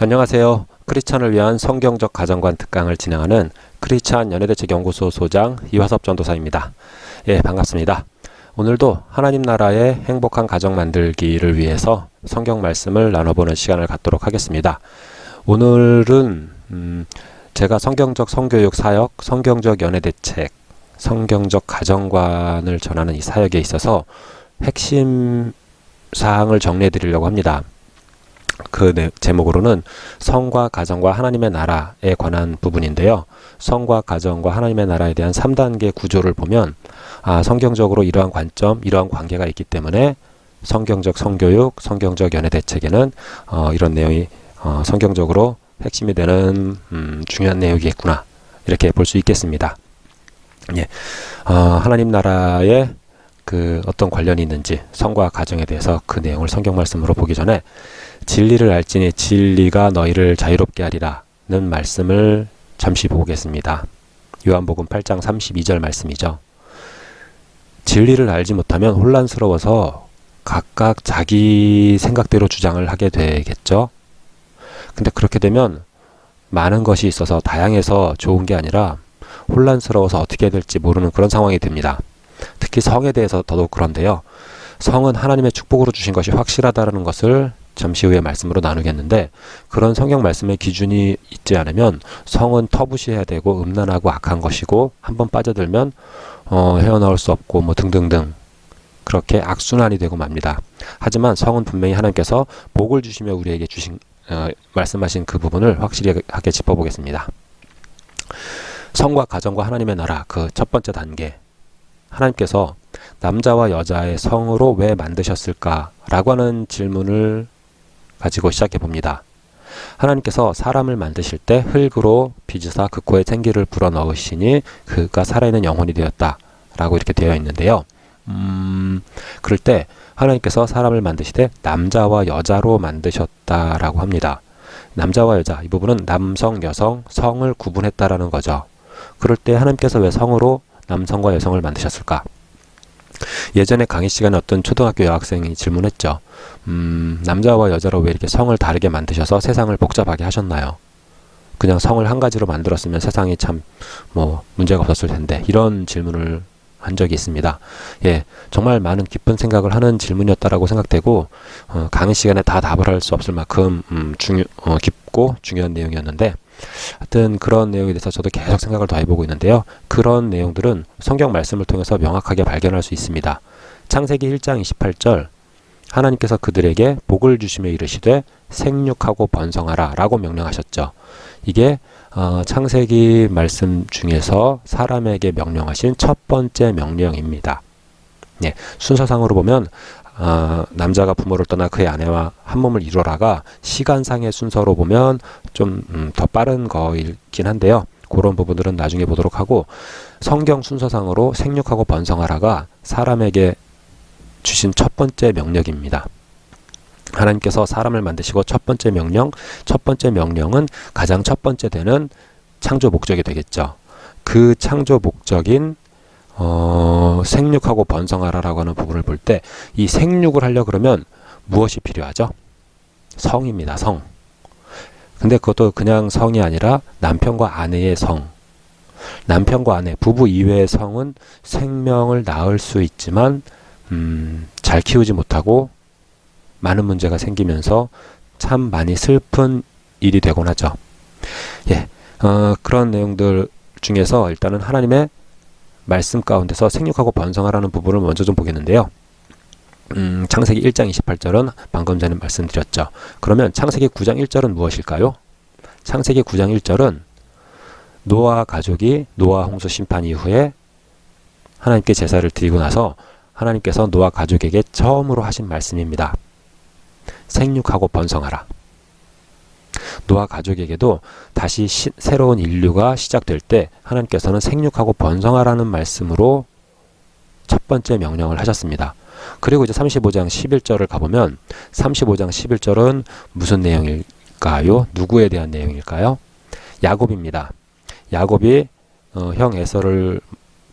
안녕하세요. 크리스찬을 위한 성경적 가정관 특강을 진행하는 크리스찬 연예대책연구소 소장 이화섭 전도사입니다. 예, 반갑습니다. 오늘도 하나님 나라의 행복한 가정 만들기를 위해서 성경 말씀을 나눠보는 시간을 갖도록 하겠습니다. 오늘은 제가 성경적 성교육 사역, 성경적 연예대책, 성경적 가정관을 전하는 이 사역에 있어서 핵심 사항을 정리해 드리려고 합니다. 그 제목으로는 성과 가정과 하나님의 나라에 관한 부분인데요. 성과 가정과 하나님의 나라에 대한 3단계 구조를 보면 성경적으로 이러한 관점, 이러한 관계가 있기 때문에 성경적 성교육, 성경적 연예대책에는 이런 내용이 성경적으로 핵심이 되는 중요한 내용이겠구나, 이렇게 볼 수 있겠습니다. 예, 하나님 나라에 그 어떤 관련이 있는지, 성과 가정에 대해서 그 내용을 성경 말씀으로 보기 전에 진리를 알지니 진리가 너희를 자유롭게 하리라 는 말씀을 잠시 보겠습니다. 요한복음 8장 32절 말씀이죠. 진리를 알지 못하면 혼란스러워서 각각 자기 생각대로 주장을 하게 되겠죠. 근데 그렇게 되면 많은 것이 있어서 다양해서 좋은 게 아니라 혼란스러워서 어떻게 해야 될지 모르는 그런 상황이 됩니다. 특히 성에 대해서 더더욱 그런데요. 성은 하나님의 축복으로 주신 것이 확실하다는 것을 잠시 후에 말씀으로 나누겠는데, 그런 성경 말씀의 기준이 있지 않으면 성은 터부시해야 되고 음란하고 악한 것이고 한번 빠져들면 헤어나올 수 없고 뭐 등등등 그렇게 악순환이 되고 맙니다. 하지만 성은 분명히 하나님께서 복을 주시며 우리에게 주신 말씀하신 그 부분을 확실하게 짚어보겠습니다. 성과 가정과 하나님의 나라, 그 첫 번째 단계, 하나님께서 남자와 여자의 성으로 왜 만드셨을까? 라고 하는 질문을 가지고 시작해 봅니다. 하나님께서 사람을 만드실 때 흙으로 빚으사 그 코에 생기를 불어넣으시니 그가 살아있는 영혼이 되었다 라고 이렇게 되어 있는데요. 그럴 때 하나님께서 사람을 만드시되 남자와 여자로 만드셨다라고 합니다. 남자와 여자, 이 부분은 남성, 여성, 성을 구분했다라는 거죠. 그럴 때 하나님께서 왜 성으로 남성과 여성을 만드셨을까? 예전에 강의 시간에 어떤 초등학교 여학생이 질문했죠. 남자와 여자로 왜 이렇게 성을 다르게 만드셔서 세상을 복잡하게 하셨나요? 그냥 성을 한 가지로 만들었으면 세상이 참 문제가 없었을 텐데, 이런 질문을 한 적이 있습니다. 예, 정말 많은 깊은 생각을 하는 질문이었다라고 생각되고, 강의 시간에 다 답을 할 수 없을 만큼 깊고 중요한 내용이었는데, 하여튼 그런 내용에 대해서 저도 계속 생각을 더 해보고 있는데요. 그런 내용들은 성경 말씀을 통해서 명확하게 발견할 수 있습니다. 창세기 1장 28절, 하나님께서 그들에게 복을 주시며 이르시되 생육하고 번성하라 라고 명령하셨죠. 이게 창세기 말씀 중에서 사람에게 명령하신 첫 번째 명령입니다. 예, 순서상으로 보면 남자가 부모를 떠나 그의 아내와 한 몸을 이루어라가 시간상의 순서로 보면 좀 더 빠른 거이긴 한데요. 그런 부분들은 나중에 보도록 하고, 성경 순서상으로 생육하고 번성하라가 사람에게 주신 첫 번째 명령입니다. 하나님께서 사람을 만드시고 첫 번째 명령은 가장 첫 번째 되는 창조 목적이 되겠죠. 그 창조 목적인 생육하고 번성하라라고 하는 부분을 볼 때, 이 생육을 하려 그러면 무엇이 필요하죠? 성입니다. 성. 근데 그것도 그냥 성이 아니라 남편과 아내의 성. 남편과 아내, 부부 이외의 성은 생명을 낳을 수 있지만 잘 키우지 못하고 많은 문제가 생기면서 참 많이 슬픈 일이 되곤 하죠. 예, 그런 내용들 중에서 일단은 하나님의 말씀 가운데서 생육하고 번성하라는 부분을 먼저 좀 보겠는데요. 창세기 1장 28절은 방금 전에 말씀드렸죠. 그러면 창세기 9장 1절은 무엇일까요? 창세기 9장 1절은 노아 가족이 노아 홍수 심판 이후에 하나님께 제사를 드리고 나서 하나님께서 노아 가족에게 처음으로 하신 말씀입니다. 생육하고 번성하라. 노아 가족에게도 다시 새로운 인류가 시작될 때 하나님께서는 생육하고 번성하라는 말씀으로 첫 번째 명령을 하셨습니다. 그리고 이제 35장 11절을 가보면 35장 11절은 무슨 내용일까요? 누구에 대한 내용일까요? 야곱입니다. 야곱이 형 에서를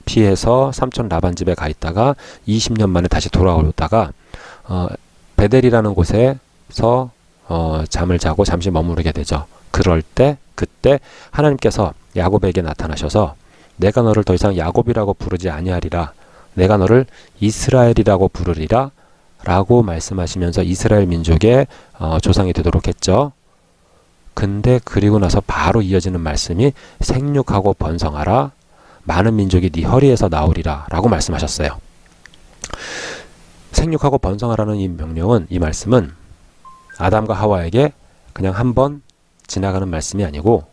피해서 삼촌 라반 집에 가 있다가 20년 만에 다시 돌아오다가 베델이라는 곳에서 잠을 자고 잠시 머무르게 되죠. 그럴 때 그때 하나님께서 야곱에게 나타나셔서 내가 너를 더 이상 야곱이라고 부르지 아니하리라, 내가 너를 이스라엘이라고 부르리라 라고 말씀하시면서 이스라엘 민족의 조상이 되도록 했죠. 근데 그리고 나서 바로 이어지는 말씀이 생육하고 번성하라, 많은 민족이 네 허리에서 나오리라 라고 말씀하셨어요. 생육하고 번성하라는 이 명령은, 이 말씀은 아담과 하와에게 그냥 한번 지나가는 말씀이 아니고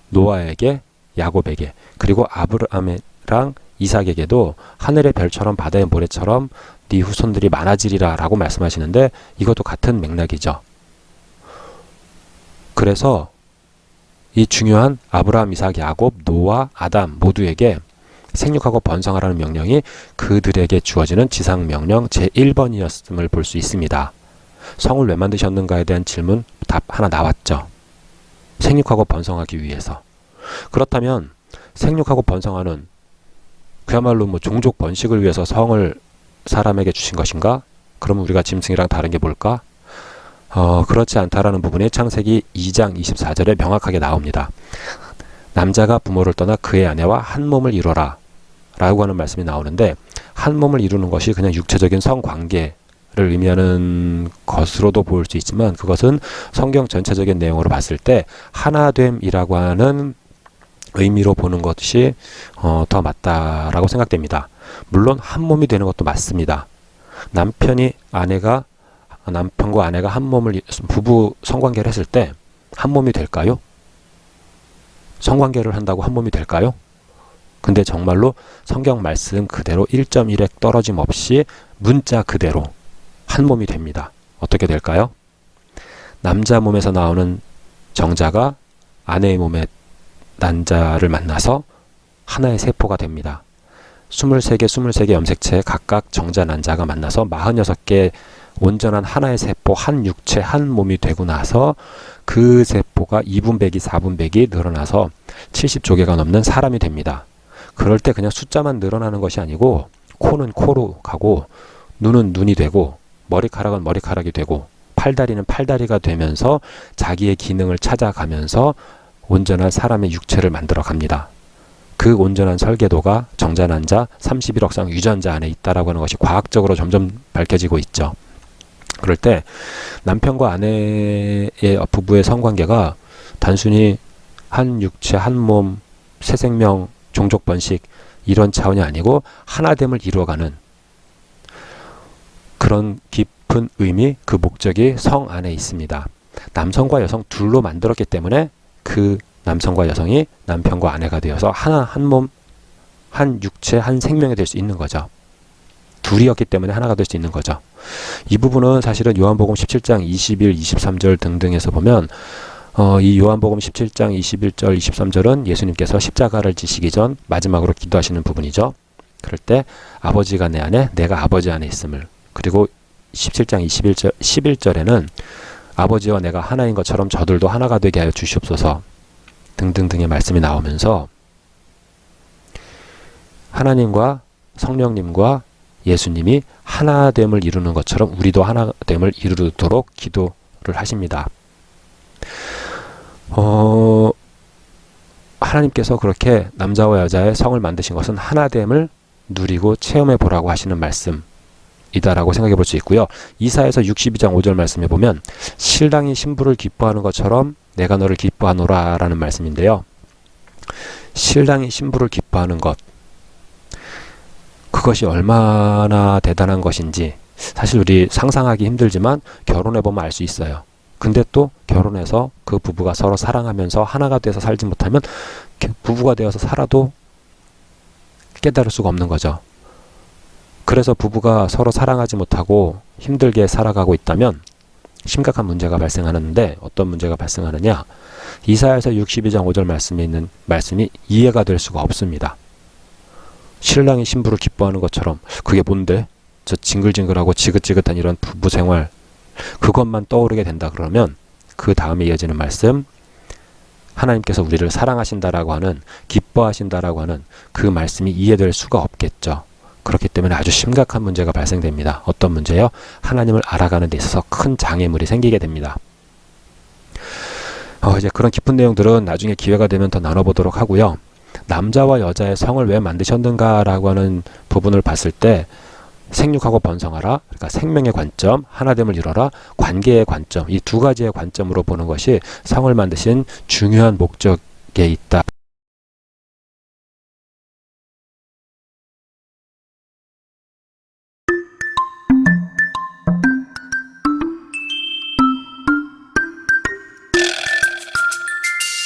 노아에게, 야곱에게, 그리고 아브라함이랑 이삭에게도 하늘의 별처럼 바다의 모래처럼 네 후손들이 많아지리라 라고 말씀하시는데, 이것도 같은 맥락이죠. 그래서 이 중요한 아브라함, 이삭, 야곱, 노아, 아담 모두에게 생육하고 번성하라는 명령이 그들에게 주어지는 지상명령 제1번이었음을 볼 수 있습니다. 성을 왜 만드셨는가에 대한 질문 답 하나 나왔죠. 생육하고 번성하기 위해서. 그렇다면 생육하고 번성하는 그야말로 종족 번식을 위해서 성을 사람에게 주신 것인가? 그럼 우리가 짐승이랑 다른 게 뭘까? 그렇지 않다라는 부분이 창세기 2장 24절에 명확하게 나옵니다. 남자가 부모를 떠나 그의 아내와 한 몸을 이루어라 라고 하는 말씀이 나오는데, 한 몸을 이루는 것이 그냥 육체적인 성관계를 의미하는 것으로도 볼 수 있지만, 그것은 성경 전체적인 내용으로 봤을 때 하나됨이라고 하는 의미로 보는 것이 더 맞다라고 생각됩니다. 물론 한 몸이 되는 것도 맞습니다. 남편과 아내가 한 몸을, 부부 성관계를 했을 때 한 몸이 될까요? 성관계를 한다고 한 몸이 될까요? 근데 정말로 성경 말씀 그대로 1.1획 떨어짐 없이 문자 그대로 한 몸이 됩니다. 어떻게 될까요? 남자 몸에서 나오는 정자가 아내의 몸의 난자를 만나서 하나의 세포가 됩니다. 23개 염색체 각각 정자 난자가 만나서 46개 온전한 하나의 세포, 한 육체, 한 몸이 되고 나서 그 세포가 2분배기, 4분배기 늘어나서 70조개가 넘는 사람이 됩니다. 그럴 때 그냥 숫자만 늘어나는 것이 아니고, 코는 코로 가고, 눈은 눈이 되고, 머리카락은 머리카락이 되고, 팔다리는 팔다리가 되면서 자기의 기능을 찾아가면서 온전한 사람의 육체를 만들어 갑니다. 그 온전한 설계도가 정자난자 31억 쌍 유전자 안에 있다라고 하는 것이 과학적으로 점점 밝혀지고 있죠. 그럴 때 남편과 아내의 부부의 성관계가 단순히 한 육체, 한 몸, 새 생명, 종족 번식 이런 차원이 아니고 하나됨을 이루어가는 그런 깊은 의미, 그 목적이 성 안에 있습니다. 남성과 여성 둘로 만들었기 때문에 그 남성과 여성이 남편과 아내가 되어서 한 몸, 한 육체, 한 생명이 될 수 있는 거죠. 둘이었기 때문에 하나가 될 수 있는 거죠. 이 부분은 사실은 요한복음 17장 21, 23절 등등에서 보면 이 요한복음 17장 21절, 23절은 예수님께서 십자가를 지시기 전 마지막으로 기도하시는 부분이죠. 그럴 때 아버지가 내 안에, 내가 아버지 안에 있음을, 그리고 17장 11절에는 아버지와 내가 하나인 것처럼 저들도 하나가 되게 하여 주시옵소서 등등등의 말씀이 나오면서 하나님과 성령님과 예수님이 하나됨을 이루는 것처럼 우리도 하나됨을 이루도록 기도를 하십니다. 하나님께서 그렇게 남자와 여자의 성을 만드신 것은 하나됨을 누리고 체험해 보라고 하시는 말씀이다라고 생각해 볼 수 있고요. 이사야서 62장 5절 말씀에 보면 신랑이 신부를 기뻐하는 것처럼 내가 너를 기뻐하노라 라는 말씀인데요. 신랑이 신부를 기뻐하는 것, 그것이 얼마나 대단한 것인지 사실 우리 상상하기 힘들지만 결혼해보면 알 수 있어요. 근데 또 결혼해서 그 부부가 서로 사랑하면서 하나가 돼서 살지 못하면 부부가 되어서 살아도 깨달을 수가 없는 거죠. 그래서 부부가 서로 사랑하지 못하고 힘들게 살아가고 있다면 심각한 문제가 발생하는데, 어떤 문제가 발생하느냐, 이사야서 62장 5절 말씀에 있는 말씀이 이해가 될 수가 없습니다. 신랑이 신부를 기뻐하는 것처럼, 그게 뭔데? 저 징글징글하고 지긋지긋한 이런 부부 생활, 그것만 떠오르게 된다 그러면 그 다음에 이어지는 말씀, 하나님께서 우리를 사랑하신다라고 하는, 기뻐하신다라고 하는 그 말씀이 이해될 수가 없겠죠. 그렇기 때문에 아주 심각한 문제가 발생됩니다. 어떤 문제요? 하나님을 알아가는 데 있어서 큰 장애물이 생기게 됩니다. 이제 그런 깊은 내용들은 나중에 기회가 되면 더 나눠보도록 하고요. 남자와 여자의 성을 왜 만드셨는가라고 하는 부분을 봤을 때 생육하고 번성하라, 그러니까 생명의 관점, 하나됨을 이뤄라, 관계의 관점, 이 두 가지의 관점으로 보는 것이 성을 만드신 중요한 목적에 있다.